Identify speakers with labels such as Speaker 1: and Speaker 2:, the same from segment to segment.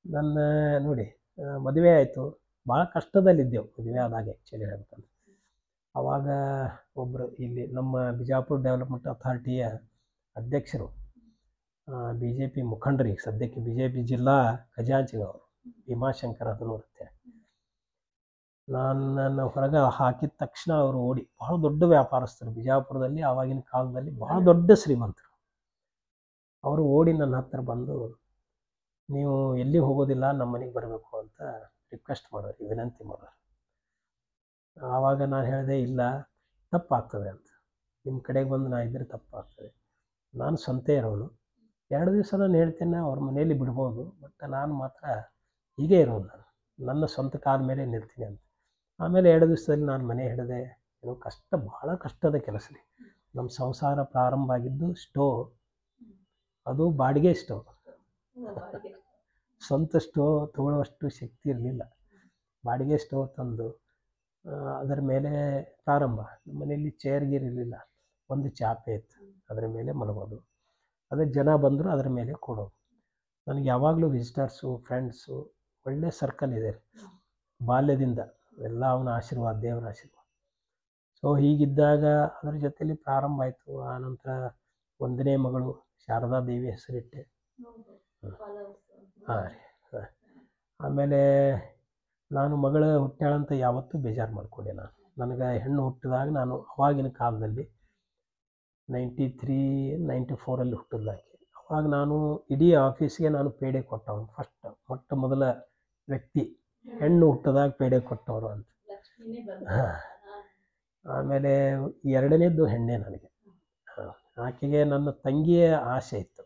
Speaker 1: ನನ್ನ ನೋಡಿ ಮದುವೆ ಆಯಿತು. ಭಾಳ ಕಷ್ಟದಲ್ಲಿದ್ದೆವು ಮದುವೆ ಆದಾಗ ಆ್ಯಕ್ಚುಲಿ ಹೇಳ್ಬೇಕಂದ್ರೆ. ಆವಾಗ ಒಬ್ಬರು ಇಲ್ಲಿ ನಮ್ಮ ಬಿಜಾಪುರ ಡೆವಲಪ್ಮೆಂಟ್ ಅಥಾರಿಟಿಯ ಅಧ್ಯಕ್ಷರು, ಬಿ ಜೆ ಪಿ ಮುಖಂಡರು, ಈಗ ಸದ್ಯಕ್ಕೆ ಬಿ ಜೆ ಪಿ ಜಿಲ್ಲಾ ಖಜಾಂಚಿಗವರು ಭೀಮಾಶಂಕರ್ ಅದನೂರು ಅಂತೇಳಿ. ನನ್ನನ್ನು ಹೊರಗೆ ಹಾಕಿದ ತಕ್ಷಣ ಅವರು ಓಡಿ, ಬಹಳ ದೊಡ್ಡ ವ್ಯಾಪಾರಸ್ಥರು ಬಿಜಾಪುರದಲ್ಲಿ, ಆವಾಗಿನ ಕಾಲದಲ್ಲಿ ಬಹಳ ದೊಡ್ಡ ಶ್ರೀಮಂತರು. ಅವರು ಓಡಿ ನನ್ನ ಹತ್ತಿರ ಬಂದು, ನೀವು ಎಲ್ಲಿ ಹೋಗೋದಿಲ್ಲ, ನಮ್ಮ ಮನೆಗೆ ಬರಬೇಕು ಅಂತ ರಿಕ್ವೆಸ್ಟ್ ಮಾಡೋರು, ವಿನಂತಿ ಮಾಡೋರು. ಆವಾಗ ನಾನು ಹೇಳಿದೆ, ಇಲ್ಲ ತಪ್ಪಾಗ್ತದೆ ಅಂತ, ನಿಮ್ಮ ಕಡೆಗೆ ಬಂದು ನಾ ಇದ್ದರೆ ತಪ್ಪಾಗ್ತದೆ, ನಾನು ಸ್ವಂತ ಇರೋನು, 2 ದಿವಸ ನಾನು ಹೇಳ್ತೇನೆ ಅವ್ರ ಮನೆಯಲ್ಲಿ ಬಿಡ್ಬೋದು, ಬಟ್ ನಾನು ಮಾತ್ರ ಹೀಗೆ ಇರೋದು, ನನ್ನ ಸ್ವಂತ ಕಾಲ ಮೇಲೆ ನಿಲ್ತೀನಿ ಅಂತ. ಆಮೇಲೆ 2 ದಿವಸದಲ್ಲಿ ನಾನು ಮನೆ ಹಿಡಿದೆ. ಏನೋ ಕಷ್ಟ, ಭಾಳ ಕಷ್ಟದ ಕೆಲಸ ರೀ. ನಮ್ಮ ಸಂಸಾರ ಪ್ರಾರಂಭ ಆಗಿದ್ದು ಸ್ಟೋವ್, ಅದು ಬಾಡಿಗೆ ಸ್ಟೋವ್. ಸ್ವಂತ ಸ್ಟೋವ್ ತಗೊಳ್ಳುವಷ್ಟು ಶಕ್ತಿ ಇರಲಿಲ್ಲ. ಬಾಡಿಗೆ ಸ್ಟೋವ್ ತಂದು ಅದರ ಮೇಲೆ ಪ್ರಾರಂಭ. ನಮ್ಮ ಮನೆಯಲ್ಲಿ ಚೇರ್ ಗೀರ್ ಇರಲಿಲ್ಲ, ಒಂದು ಚಾಪೆ ಇತ್ತು, ಅದರ ಮೇಲೆ ಮಲಗೋದು, ಅದೇ ಜನ ಬಂದರು ಅದರ ಮೇಲೆ ಕೊಡೋದು. ನನಗೆ ಯಾವಾಗಲೂ ವಿಸಿಟರ್ಸು, ಫ್ರೆಂಡ್ಸು, ಒಳ್ಳೆ ಸರ್ಕಲ್ ಇದೆ ಬಾಲ್ಯದಿಂದ, ಎಲ್ಲ ಅವನ ಆಶೀರ್ವಾದ, ದೇವರ ಆಶೀರ್ವಾದ. ಸೊ ಹೀಗಿದ್ದಾಗ ಅದರ ಜೊತೆಯಲ್ಲಿ ಪ್ರಾರಂಭ ಆಯಿತು. ಆನಂತರ 1ನೇ ಮಗಳು ಶಾರದಾ ದೇವಿ ಹೆಸರಿಟ್ಟೆ. ಹಾಂ ರೀ. ಆಮೇಲೆ ನಾನು ಮಗಳ ಹುಟ್ಟಾಳಂತ ಯಾವತ್ತೂ ಬೇಜಾರು ಮಾಡಿಕೊಂಡೆ. ನನಗೆ ಹೆಣ್ಣು ಹುಟ್ಟಿದಾಗ, ನಾನು ಅವಾಗಿನ ಕಾಲದಲ್ಲಿ 93, 94 ಹುಟ್ಟಿದ್ಲಾಕೆ. ಅವಾಗ ನಾನು ಇಡೀ ಆಫೀಸ್ಗೆ ನಾನು ಪೇಡೆ ಕೊಟ್ಟವನು, ಮೊಟ್ಟ ಮೊದಲ ವ್ಯಕ್ತಿ, ಹೆಣ್ಣು ಹುಟ್ಟಿದಾಗ ಪೇಡೆ ಕೊಟ್ಟವರು ಅಂತ. ಆಮೇಲೆ 2ನೇದ್ದು ಹೆಣ್ಣೆ ನನಗೆ. ಆಕೆಗೆ ನನ್ನ ತಂಗಿಯ ಆಸೆ ಇತ್ತು.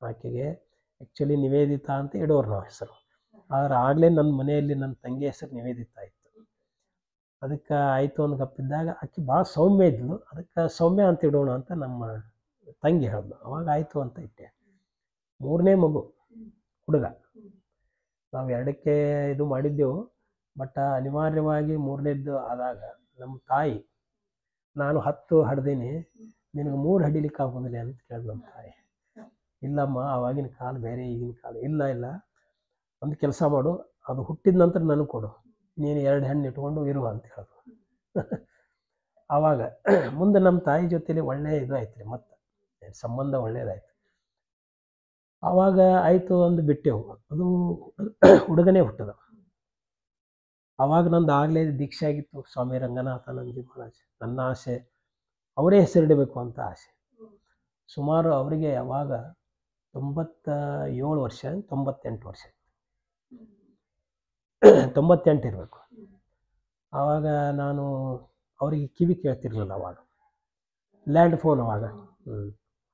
Speaker 1: ಆಕೆಗೆ ಆ್ಯಕ್ಚುಲಿ ನಿವೇದಿತಾ ಅಂತ ಇಡೋರು ನಾವು ಹೆಸರು. ಆದ್ರೆ ಆಗಲೇ ನನ್ನ ಮನೆಯಲ್ಲಿ ನನ್ನ ತಂಗಿ ಹೆಸರು ನಿವೇದಿತಾ ಇತ್ತು. ಅದಕ್ಕೆ ಆಯಿತು ಒಂದು ಗಪ್ಪಿದ್ದಾಗ ಆಕೆ ಭಾಳ ಸೌಮ್ಯ ಇದ್ಲು, ಅದಕ್ಕೆ ಸೌಮ್ಯ ಅಂತ ಇಡೋಣ ಅಂತ ನಮ್ಮ ತಂಗಿ ಹೇಳಿದ್ಲು. ಅವಾಗ ಆಯಿತು ಅಂತ ಇಟ್ಟೆ. 3ನೇ ಮಗು ಹುಡುಗ. ನಾವು 2ಕ್ಕೆ ಇದು ಮಾಡಿದ್ದೆವು, ಬಟ್ ಅನಿವಾರ್ಯವಾಗಿ 3ನೇದ್ದು ಆದಾಗ ನಮ್ಮ ತಾಯಿ, ನಾನು 10 ಹಡ್ದೀನಿ, ನಿನಗೆ 3 ಹಡಿಲಿಕ್ಕೆ ಆಗೋದಿಲ್ಲ ಅಂತ ಕೇಳಿದ್ ನಮ್ಮ ತಾಯಿ. ಇಲ್ಲಮ್ಮ, ಆವಾಗಿನ ಕಾಲ ಬೇರೆ, ಈಗಿನ ಕಾಲ. ಇಲ್ಲ, ಒಂದು ಕೆಲಸ ಮಾಡು, ಅದು ಹುಟ್ಟಿದ ನಂತರ ನನಗೆ ಕೊಡು, ನೀನು 2 ಹೆಣ್ಣು ಇಟ್ಕೊಂಡು ಇರುವ ಅಂತ ಹೇಳಿದ್ರು. ಆವಾಗ ಮುಂದೆ ನಮ್ಮ ತಾಯಿ ಜೊತೆಲಿ ಒಳ್ಳೆಯ ಇದು ಆಯ್ತು ರೀ, ಮತ್ತು ಸಂಬಂಧ ಒಳ್ಳೆಯದಾಯ್ತು. ಆವಾಗ ಆಯಿತು ಅಂದು ಬಿಟ್ಟೆವು. ಅದು ಹುಡುಗನೇ ಹುಟ್ಟದ. ಆವಾಗ ನಂದು ಆಗಲೇ ದೀಕ್ಷೆ ಆಗಿತ್ತು, ಸ್ವಾಮಿ ರಂಗನಾಥಾನಂದಜಿ ಮಹಾರಾಜ್. ನನ್ನ ಆಸೆ ಅವರೇ ಹೆಸರಿಡಬೇಕು ಅಂತ ಆಸೆ. ಸುಮಾರು ಅವರಿಗೆ ಯಾವಾಗ 97 ವರ್ಷ, 98 ವರ್ಷ, 98 ಇರಬೇಕು. ಆವಾಗ ನಾನು ಅವರಿಗೆ ಕಿವಿ ಕೇಳ್ತಿರ್ಲಿಲ್ಲ. ಅವಾಗ ಲ್ಯಾಂಡ್ ಫೋನ್, ಅವಾಗ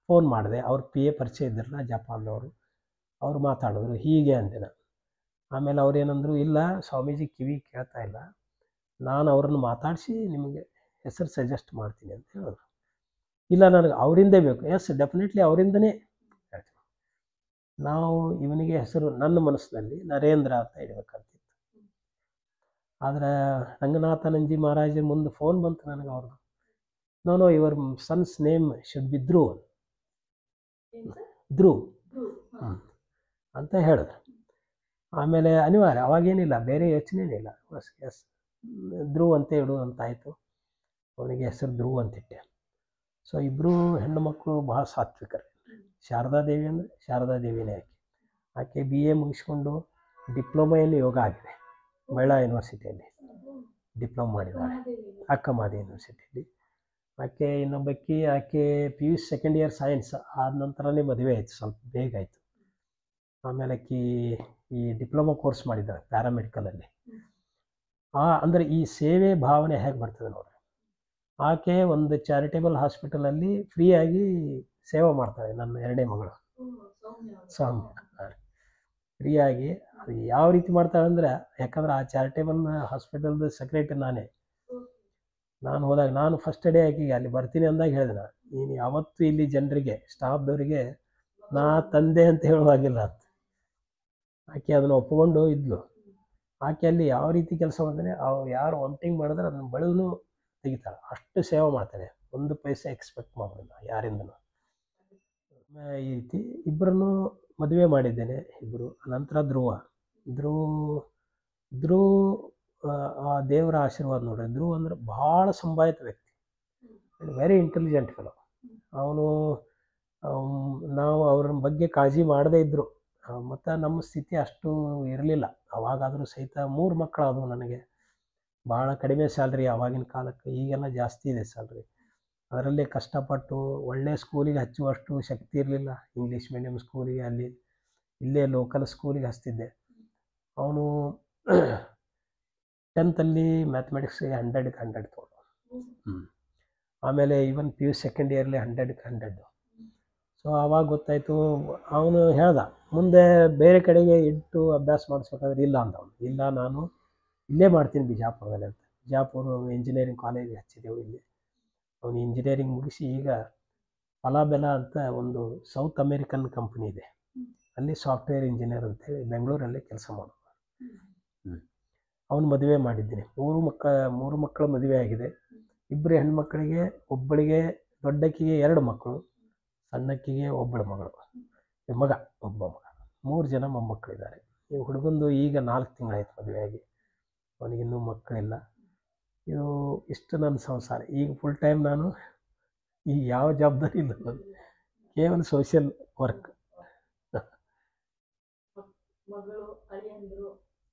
Speaker 1: ಫೋನ್ ಮಾಡಿದೆ. ಅವ್ರ PA ಪರಿಚಯ ಇದ್ದಿರಲ್ಲ, ಜಪಾನ್ದವರು. ಅವರು ಮಾತಾಡಿದ್ರು, ಹೀಗೆ ಅಂದೆ ನಾನು. ಆಮೇಲೆ ಅವ್ರೇನಂದ್ರು, ಇಲ್ಲ ಸ್ವಾಮೀಜಿ ಕಿವಿ ಕೇಳ್ತಾ ಇಲ್ಲ, ನಾನು ಅವ್ರನ್ನ ಮಾತಾಡಿಸಿ ನಿಮಗೆ ಹೆಸರು ಸಜೆಸ್ಟ್ ಮಾಡ್ತೀನಿ ಅಂತ ಹೇಳಿದ್ರು. ಇಲ್ಲ, ನನಗೆ ಅವರಿಂದೇ ಬೇಕು. ಎಸ್, ಡೆಫಿನೆಟ್ಲಿ ಅವರಿಂದನೇ ಹೇಳ್ತೀನಿ. ನಾವು ಇವನಿಗೆ ಹೆಸರು ನನ್ನ ಮನಸ್ಸಿನಲ್ಲಿ ನರೇಂದ್ರ ಅಂತ ಇಡಬೇಕಂತಿತ್ತು. ಆದರೆ ರಂಗನಾಥಾನಂದಜಿ ಮಹಾರಾಜರ ಮುಂದೆ ಫೋನ್ ಬಂತು ನನಗೆ ಅವ್ರದ್ದು. No, your son's name should be Dhruv ಅಂತ ಹೇಳಿದ್ರು. ಆಮೇಲೆ ಅನಿವಾರ್ಯ, ಅವಾಗೇನಿಲ್ಲ, ಬೇರೆ ಯೋಚನೆನೇ ಇಲ್ಲ. ಎಸ್, ಧ್ರುವ್ ಅಂತ ಇಡು ಅಂತಾಯಿತು. ಅವನಿಗೆ ಹೆಸರು ಧ್ರುವ್ ಅಂತಿಟ್ಟೆ. ಸೊ ಇಬ್ಬರು ಹೆಣ್ಣು ಮಕ್ಕಳು ಭಾಳ ಸಾತ್ವಿಕರು. ಶಾರದಾ ದೇವಿ ಅಂದರೆ ಶಾರದಾ ದೇವಿನೇ. ಆಕೆ BA ಮುಗಿಸ್ಕೊಂಡು ಡಿಪ್ಲೊಮಾ ಇನ್ ಯೋಗ ಆಗಿದೆ, ಮಹಿಳಾ ಯೂನಿವರ್ಸಿಟಿಯಲ್ಲಿ ಡಿಪ್ಲೊಮಾ ಮಾಡಿದ್ದಾಳೆ, ಅಕ್ಕಮಾದಿ ಯೂನಿವರ್ಸಿಟಿಯಲ್ಲಿ. ಆಕೆ ಇನ್ನೊಬ್ಬಕ್ಕಿ, ಆಕೆ PUC ಸೆಕೆಂಡ್ ಇಯರ್ ಸೈನ್ಸ್ ಆದ ನಂತರನೇ ಮದುವೆ ಆಯಿತು, ಸ್ವಲ್ಪ ಬೇಗ ಆಯಿತು. ಆಮೇಲೆ ಆಕೆ ಈ ಡಿಪ್ಲೊಮಾ ಕೋರ್ಸ್ ಮಾಡಿದ್ದಾಳೆ ಪ್ಯಾರಾಮೆಡಿಕಲಲ್ಲಿ. ಅಂದರೆ ಈ ಸೇವೆ ಭಾವನೆ ಹೇಗೆ ಬರ್ತದೆ ನೋಡ್ರಿ. ಆಕೆ ಒಂದು ಚಾರಿಟೇಬಲ್ ಹಾಸ್ಪಿಟಲಲ್ಲಿ ಫ್ರೀಯಾಗಿ ಸೇವೆ ಮಾಡ್ತಾಳೆ. ನನ್ನ 2ನೇ ಮಗಳು ಸೌಮ್ಯ ಫ್ರೀಯಾಗಿ. ಅದು ಯಾವ ರೀತಿ ಮಾಡ್ತಾಳೆ ಅಂದರೆ, ಯಾಕಂದ್ರೆ ಆ ಚಾರಿಟೇಬಲ್ ಹಾಸ್ಪಿಟಲ್ದು ಸೆಕ್ರೆಟರಿ ನಾನೇ. ನಾನು ಹೋದಾಗ, ನಾನು ಫಸ್ಟ್ ಡೇ ಆಕೆಗೆ ಅಲ್ಲಿ ಬರ್ತೀನಿ ಅಂದಾಗ ಹೇಳಿದೆ, ನೀನು ಯಾವತ್ತೂ ಇಲ್ಲಿ ಜನರಿಗೆ, ಸ್ಟಾಫ್ದವರಿಗೆ ನಾ ತಂದೆ ಅಂತ ಹೇಳುವಾಗಿಲ್ಲ ಅಂತ. ಆಕೆ ಅದನ್ನು ಒಪ್ಪಿಕೊಂಡು ಇದ್ಲು. ಆಕೆ ಅಲ್ಲಿ ಯಾವ ರೀತಿ ಕೆಲಸ ಮಾಡಿದ್ರೆ, ಅವ್ರು ಯಾರು ವಾಮಿಟಿಂಗ್ ಮಾಡಿದ್ರೆ ಅದನ್ನು ಬಳಿದು ತೆಗಿತಾಳೆ, ಅಷ್ಟು ಸೇವೆ ಮಾಡ್ತಾಳೆ. 1 ಪೈಸೆ ಎಕ್ಸ್ಪೆಕ್ಟ್ ಮಾಡೋದಿಲ್ಲ ಯಾರಿಂದನೂ. ಈ ರೀತಿ ಇಬ್ಬರನ್ನು ಮದುವೆ ಮಾಡಿದ್ದೇನೆ ಇಬ್ಬರು. ನಂತರ ಧ್ರುವ ಧ್ರುವ ಆ ದೇವರ ಆಶೀರ್ವಾದ ನೋಡ್ರಿ. ಧ್ರುವ ಅಂದ್ರೆ ಭಾಳ ಸಂಭಾಯಿತ ವ್ಯಕ್ತಿ, ವೆರಿ ಇಂಟೆಲಿಜೆಂಟ್ ಫೆಲೋ. ಅವನು ನಾವು ಅವ್ರ ಬಗ್ಗೆ ಕಾಳಜಿ ಮಾಡದೇ ಇದ್ದರು. ಮತ್ತು ನಮ್ಮ ಸ್ಥಿತಿ ಅಷ್ಟು ಇರಲಿಲ್ಲ ಅವಾಗಾದರೂ ಸಹಿತ. 3 ಮಕ್ಕಳಾದವು ನನಗೆ. ಭಾಳ ಕಡಿಮೆ ಸ್ಯಾಲ್ರಿ ಆವಾಗಿನ ಕಾಲಕ್ಕೆ, ಈಗೆಲ್ಲ ಜಾಸ್ತಿ ಇದೆ ಸ್ಯಾಲ್ರಿ. ಅದರಲ್ಲಿ ಕಷ್ಟಪಟ್ಟು ಒಳ್ಳೆಯ ಸ್ಕೂಲಿಗೆ ಹಚ್ಚುವಷ್ಟು ಶಕ್ತಿ ಇರಲಿಲ್ಲ. ಇಂಗ್ಲೀಷ್ ಮೀಡಿಯಮ್ ಸ್ಕೂಲಿಗೆ, ಇಲ್ಲೇ ಲೋಕಲ್ ಸ್ಕೂಲಿಗೆ ಹಚ್ತಿದ್ದೆ. ಅವನು 10th ಮ್ಯಾಥಮೆಟಿಕ್ಸ್ಗೆ 100ಕ್ಕೆ 100 ತೊಗೊಂಡು. ಆಮೇಲೆ ಈವನ್ PU ಸೆಕೆಂಡ್ ಇಯರ್ಲಿ 100ಕ್ಕೆ 100. ಸೊ ಆವಾಗ ಗೊತ್ತಾಯಿತು. ಅವನು ಹೇಳ್ದ ಮುಂದೆ ಬೇರೆ ಕಡೆಗೆ ಇಟ್ಟು ಅಭ್ಯಾಸ ಮಾಡಿಸ್ಬೇಕಾದ್ರೆ ಇಲ್ಲ ಅಂದವನು. ಇಲ್ಲ, ನಾನು ಇಲ್ಲೇ ಮಾಡ್ತೀನಿ ಬಿಜಾಪುರದಲ್ಲಿ ಅಂತ. ಬಿಜಾಪುರ ಇಂಜಿನಿಯರಿಂಗ್ ಕಾಲೇಜಿಗೆ ಹಚ್ಚಿದೆವು ಇಲ್ಲಿ. ಅವನು ಇಂಜಿನಿಯರಿಂಗ್ ಮುಗಿಸಿ ಈಗ ಫಲಾಬೆಲಾ ಅಂತ ಒಂದು ಸೌತ್ ಅಮೇರಿಕನ್ ಕಂಪ್ನಿ ಇದೆ, ಅಲ್ಲಿ ಸಾಫ್ಟ್ವೇರ್ ಇಂಜಿನಿಯರ್ ಅಂತೇಳಿ ಬೆಂಗಳೂರಲ್ಲಿ ಕೆಲಸ ಮಾಡೋದು. ಅವನು ಮದುವೆ ಮಾಡಿದ್ದೀನಿ. 3 ಮಕ್ಕಳ ಮದುವೆ ಆಗಿದೆ. 2 ಹೆಣ್ಮಕ್ಳಿಗೆ, ಒಬ್ಬಳಿಗೆ ದೊಡ್ಡಕ್ಕಿಗೆ 2 ಮಕ್ಕಳು, ಸಣ್ಣಕ್ಕಿಗೆ ಒಬ್ಬಳು ಮಗಳು, ಒಬ್ಬ ಮಗ. 3 ಜನ ಮೊಮ್ಮಕ್ಕಳಿದ್ದಾರೆ. ಈ ಹುಡುಗಂದು ಈಗ 4 ತಿಂಗಳಾಯ್ತು ಮದುವೆಯಾಗಿ. ಅವನಿಗಿನ್ನೂ ಮಕ್ಕಳಿಲ್ಲ. ಇದು ಇಷ್ಟು ನನ್ನ ಸಂಸಾರ. ಈಗ ಫುಲ್ ಟೈಮ್ ನಾನು ಈಗ ಯಾವ ಜವಾಬ್ದಾರಿ ಇಲ್ಲ, ನಾನು ಕೇವಲ ಸೋಷಿಯಲ್ ವರ್ಕ್.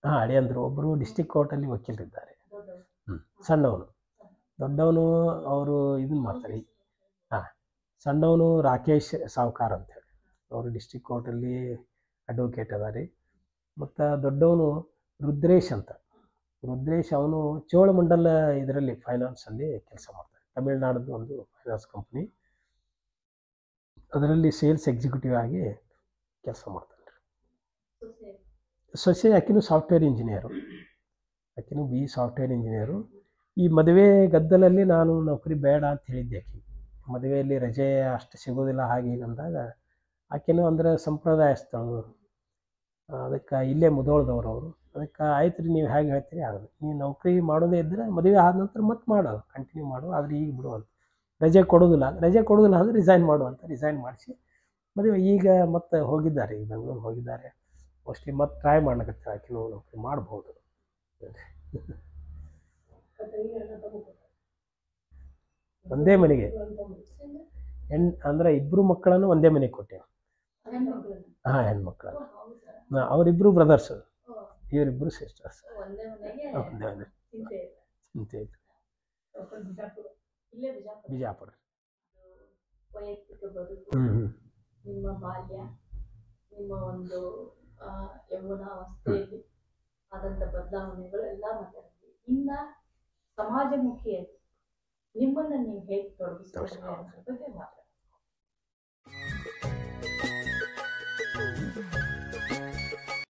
Speaker 1: ಅಳಿಯಂದರು ಒಬ್ಬರು ಡಿಸ್ಟಿಕ್ ಕೋರ್ಟಲ್ಲಿ ವಕೀಲರಿದ್ದಾರೆ. ಸಣ್ಣವನು. ದೊಡ್ಡವನು ಅವರು ಇದನ್ನು ಮಾಡ್ತಾರೆ. ಸಣ್ಣವನು ರಾಕೇಶ್ ಸಾವ್ಕಾರ್ ಅಂತೇಳಿ, ಅವರು ಡಿಸ್ಟಿಕ್ ಕೋರ್ಟಲ್ಲಿ ಅಡ್ವೊಕೇಟ್ ಅದಾರೆ. ಮತ್ತು ದೊಡ್ಡವನು ರುದ್ರೇಶ್ ಅಂತ. ಅವನು ಚೋಳಮಂಡಲ ಇದರಲ್ಲಿ ಫೈನಾನ್ಸಲ್ಲಿ ಕೆಲಸ ಮಾಡ್ತಾರೆ. ತಮಿಳ್ನಾಡದ್ದು ಒಂದು ಫೈನಾನ್ಸ್ ಕಂಪ್ನಿ, ಅದರಲ್ಲಿ ಸೇಲ್ಸ್ ಎಕ್ಸಿಕ್ಯೂಟಿವ್ ಆಗಿ ಕೆಲಸ ಮಾಡ್ತಾನೆ. ಸೊಸೆ ಆಕಿನೂ ಸಾಫ್ಟ್ವೇರ್ ಇಂಜಿನಿಯರು. Software engineer. ಈ ಮದುವೆ ಗದ್ದಲಲ್ಲಿ ನಾನು ನೌಕರಿ ಬೇಡ ಅಂತ ಹೇಳಿದ್ದೆ. ಮದುವೆಯಲ್ಲಿ ರಜೆ ಅಷ್ಟು ಸಿಗೋದಿಲ್ಲ ಹಾಗೆ ಅಂದಾಗ ಆಕೆನೂ ಅಂದರೆ ಸಂಪ್ರದಾಯಸ್ಥಳು, ಅದಕ್ಕೆ ಇಲ್ಲೇ ಮುಧೋಳದವ್ರು ಅವರು. ಅದಕ್ಕೆ ಆಯ್ತು ರೀ, ನೀವು ಹೇಗೆ ಹೇಳ್ತೀರಿ ಆಗೋದು. ನೀವು ನೌಕರಿ ಮಾಡೋದೇ ಇದ್ದರೆ ಮದುವೆ ಆದ ನಂತರ ಮತ್ತೆ ಮಾಡೋದು, ಕಂಟಿನ್ಯೂ ಮಾಡು, ಆದರೆ ಈಗ ಬಿಡು ಅಂತ. ರಜೆ ಕೊಡೋದಿಲ್ಲ ಅಂದರೆ ರಿಸೈನ್ ಮಾಡು ಅಂತ ರಿಸೈನ್ ಮಾಡಿಸಿ ಮದುವೆ. ಈಗ ಮತ್ತೆ ಹೋಗಿದ್ದಾರೆ, ಈಗ ಬೆಂಗಳೂರು ಹೋಗಿದ್ದಾರೆ. ಮೋಸ್ಟ್ಲಿ ಮತ್ತೆ ಟ್ರೈ ಮಾಡ್ಲಿಕ್ಕೆ ಆಕೆನೂ ನೌಕರಿ ಮಾಡ್ಬೋದು. ಒಂದೇ ಮನೆಗೆ ಅಂದರೆ 2 ಮಕ್ಕಳನ್ನು ಒಂದೇ ಮನೆಗೆ ಕೊಟ್ಟೆವು. ಹೆಣ್ಮಕ್ಳನ್ನು. ಅವರಿಬ್ಬರು ಬ್ರದರ್ಸ್, ಇವರಿಬ್ಬರು ಸಿಸ್ಟರ್ಸ್. ಬಿಜಾಪುರ.
Speaker 2: ನಿಮ್ಮ ಬಾಲ್ಯ, ನಿಮ್ಮ ಒಂದು ಯೌವನಾವಸ್ಥೆಯಲ್ಲಿ ಆದಂಥ ಬದಲಾವಣೆಗಳು ಎಲ್ಲ ಮಾತಾಡ್ತೀವಿ. ಇನ್ನ ಸಮಾಜಮುಖಿಯಾಗಿ ನಿಮ್ಮನ್ನು ನೀವು ಹೇಗೆ ತೊಡಗಿಸ್ಕೊಳ್ಳಿ ಅನ್ನೋದ್ರ ಬಗ್ಗೆ